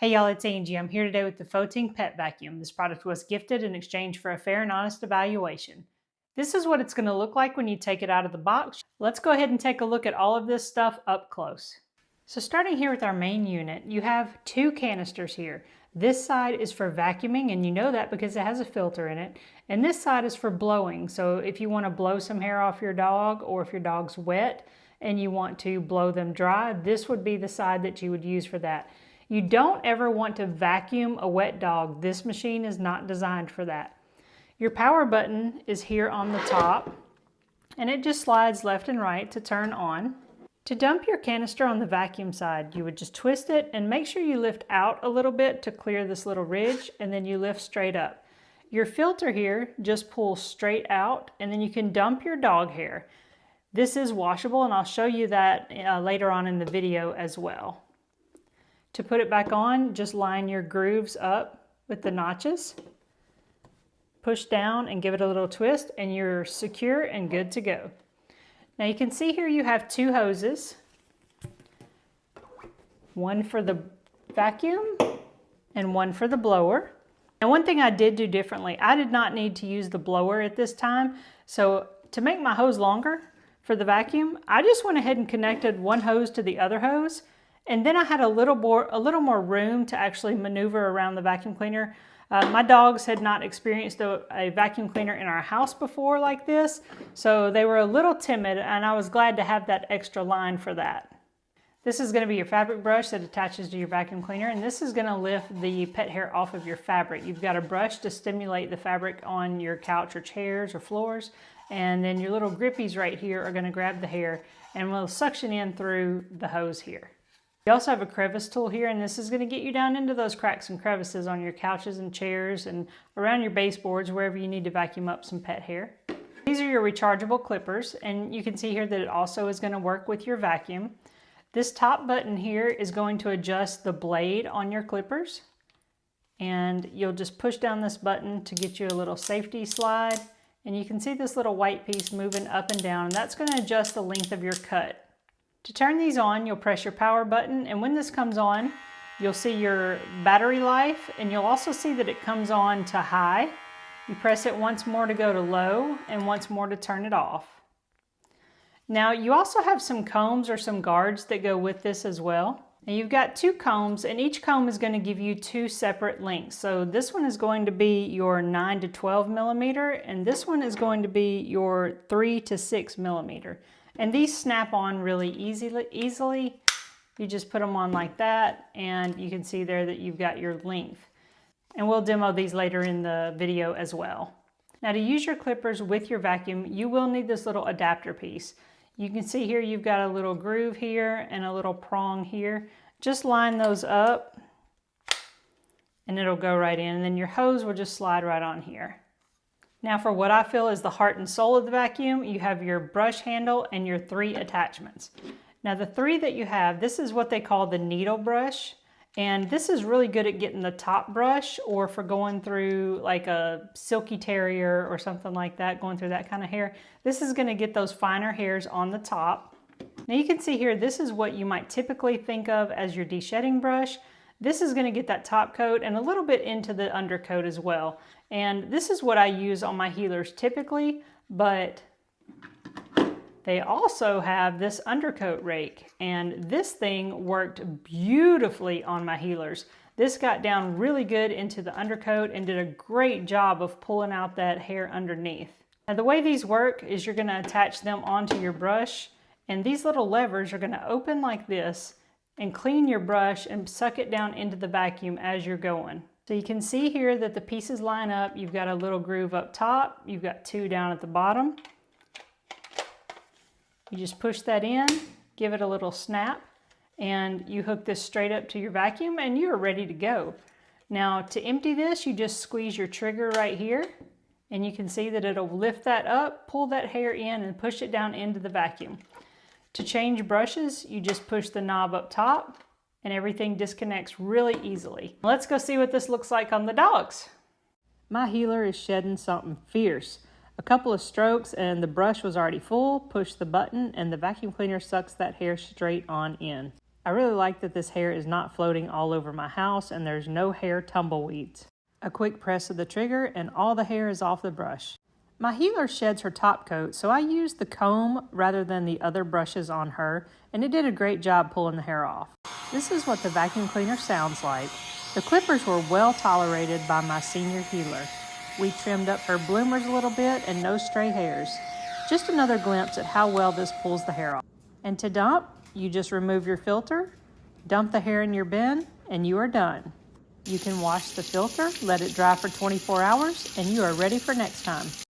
Hey y'all, it's Angie. I'm here today with the FOTING Pet Vacuum. This product was gifted in exchange for a fair and honest evaluation. This is what it's going to look like when you take it out of the box. Let's go ahead and take a look at all of this stuff up close. So starting here with our main unit, you have two canisters here. This side is for vacuuming, and you know that because it has a filter in it. And this side is for blowing. So if you want to blow some hair off your dog, or if your dog's wet and you want to blow them dry, this would be the side that you would use for that. You don't ever want to vacuum a wet dog. This machine is not designed for that. Your power button is here on the top, and it just slides left and right to turn on. To dump your canister on the vacuum side, you would just twist it and make sure you lift out a little bit to clear this little ridge, and then you lift straight up. Your filter here just pulls straight out, and then you can dump your dog hair. This is washable, and I'll show you that later on in the video as well. To put it back on, just line your grooves up with the notches. Push down and give it a little twist, and you're secure and good to go. Now you can see here you have two hoses. One for the vacuum and one for the blower. And one thing I did do differently, I did not need to use the blower at this time. So to make my hose longer for the vacuum, I just went ahead and connected one hose to the other hose. And then I had a little more room to actually maneuver around the vacuum cleaner. My dogs had not experienced a vacuum cleaner in our house before like this, so they were a little timid, and I was glad to have that extra line for that. This is going to be your fabric brush that attaches to your vacuum cleaner, and this is going to lift the pet hair off of your fabric. You've got a brush to stimulate the fabric on your couch or chairs or floors, and then your little grippies right here are going to grab the hair and will suction in through the hose here. You also have a crevice tool here, and this is going to get you down into those cracks and crevices on your couches and chairs and around your baseboards, wherever you need to vacuum up some pet hair. These are your rechargeable clippers, and you can see here that it also is going to work with your vacuum. This top button here is going to adjust the blade on your clippers, and you'll just push down this button to get you a little safety slide, and you can see this little white piece moving up and down, and that's going to adjust the length of your cut. To turn these on, you'll press your power button, and when this comes on, you'll see your battery life, and you'll also see that it comes on to high. You press it once more to go to low, and once more to turn it off. Now, you also have some combs or some guards that go with this as well. And you've got two combs, and each comb is going to give you two separate lengths. So this one is going to be your 9 to 12 millimeter, and this one is going to be your 3 to 6 millimeter. And these snap on really easily. You just put them on like that, and you can see there that you've got your length. And we'll demo these later in the video as well. Now, to use your clippers with your vacuum, you will need this little adapter piece. You can see here you've got a little groove here and a little prong here. Just line those up, and it'll go right in, and then your hose will just slide right on here. Now for what I feel is the heart and soul of the vacuum, you have your brush handle and your 3 attachments. Now the 3 that you have, this is what they call the needle brush, and this is really good at getting the top brush, or for going through like a silky terrier or something like that, going through that kind of hair. This is going to get those finer hairs on the top. Now you can see here, this is what you might typically think of as your de-shedding brush. This is going to get that top coat and a little bit into the undercoat as well. And this is what I use on my healers typically, but they also have this undercoat rake, and this thing worked beautifully on my healers. This got down really good into the undercoat and did a great job of pulling out that hair underneath. Now the way these work is you're going to attach them onto your brush, and these little levers are going to open like this and clean your brush and suck it down into the vacuum as you're going. So you can see here that the pieces line up. You've got a little groove up top, you've got 2 down at the bottom. You just push that in, give it a little snap, and you hook this straight up to your vacuum, and you're ready to go. Now to empty this, you just squeeze your trigger right here, and you can see that it'll lift that up, pull that hair in, and push it down into the vacuum. To change brushes, you just push the knob up top, and everything disconnects really easily. Let's go see what this looks like on the dogs. My healer is shedding something fierce. A couple of strokes and the brush was already full. Push the button and the vacuum cleaner sucks that hair straight on in. I I really like that this hair is not floating all over my house and there's no hair tumbleweeds. A quick press of the trigger and all the hair is off the brush. My healer sheds her top coat, so I used the comb rather than the other brushes on her, and it did a great job pulling the hair off. This is what the vacuum cleaner sounds like. The clippers were well tolerated by my senior healer. We trimmed up her bloomers a little bit and no stray hairs. Just another glimpse at how well this pulls the hair off. And to dump, you just remove your filter, dump the hair in your bin, and you are done. You can wash the filter, let it dry for 24 hours, and you are ready for next time.